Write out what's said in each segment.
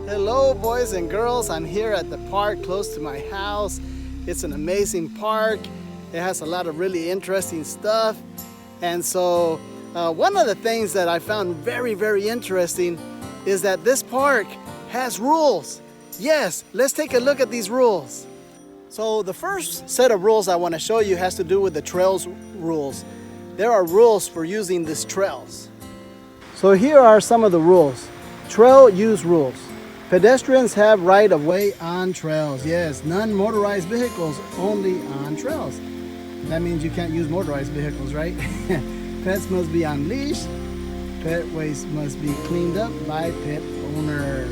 Hello boys and girls, I'm here at the park close to my house. It's an amazing park. It has a lot of really interesting stuff. And so one of the things that I found very interesting is that this park has rules. Yes, let's take a look at these rules. So the first set of rules I want to show you has to do with the trails rules. There are rules for using these trails. So here are some of the rules. Trail use rules. Pedestrians have right of way on trails. Yes, non-motorized vehicles only on trails. That means you can't use motorized vehicles, right? Pets must be on leash. Pet waste must be cleaned up by pet owner.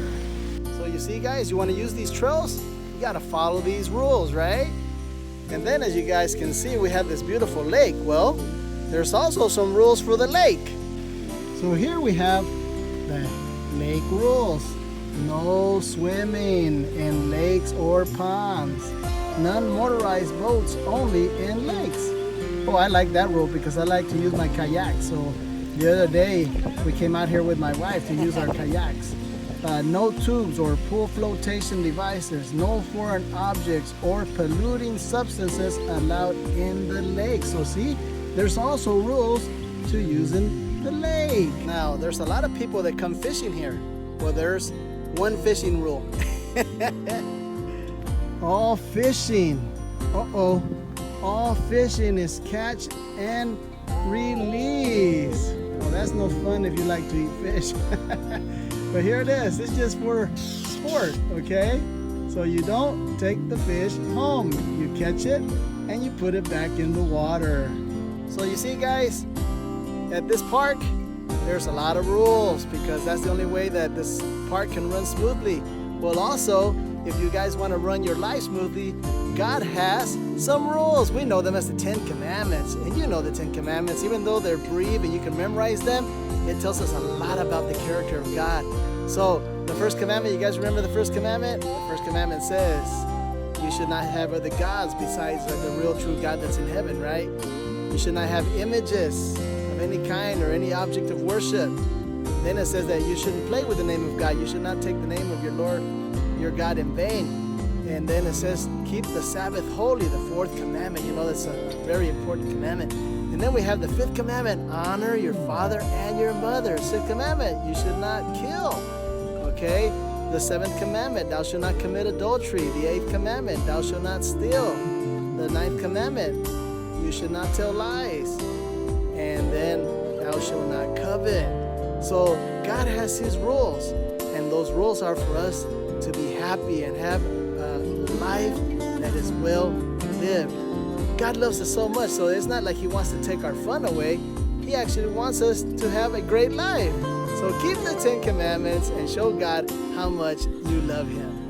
So you see guys, you want to use these trails, you got to follow these rules, right? And then as you guys can see, we have this beautiful lake. Well, there's also some rules for the lake. So here we have the lake rules. No swimming in lakes or ponds. Non-motorized boats only in lakes. Oh, I like that rule because I like to use my kayak. So the other day we came out here with my wife to use our kayaks. No tubes or pool flotation devices. No foreign objects or polluting substances allowed in the lake. So see, there's also rules to using the lake. Now, there's a lot of people that come fishing here. Well, there's one fishing rule. All fishing. All fishing is catch and release. Well, that's no fun if you like to eat fish. But here it is. It's just for sport, okay? So you don't take the fish home. You catch it and you put it back in the water. So you see, guys, at this park, there's a lot of rules because that's the only way that this park can run smoothly. Well, also, if you guys want to run your life smoothly, God has some rules. We know them as the 10 Commandments. And you know the 10 Commandments, even though they're brief and you can memorize them, it tells us a lot about the character of God. So the first commandment, you guys remember the first commandment? The first commandment says, you should not have other gods besides the real true God that's in heaven, right? You should not have images of any kind or any object of worship. Then it says that you shouldn't play with the name of God. You should not take the name of your Lord, your God, in vain. And then it says, keep the Sabbath holy, the fourth commandment. You know, that's a very important commandment. And then we have the fifth commandment, honor your father and your mother. Sixth commandment, you should not kill. Okay? The seventh commandment, thou shalt not commit adultery. The eighth commandment, thou shalt not steal. The ninth commandment, you should not tell lies. And then thou shalt not covet. So God has his rules, and those rules are for us to be happy and have a life that is well lived. God loves us so much, so it's not like he wants to take our fun away. He actually wants us to have a great life. So keep the 10 Commandments and show God how much you love him.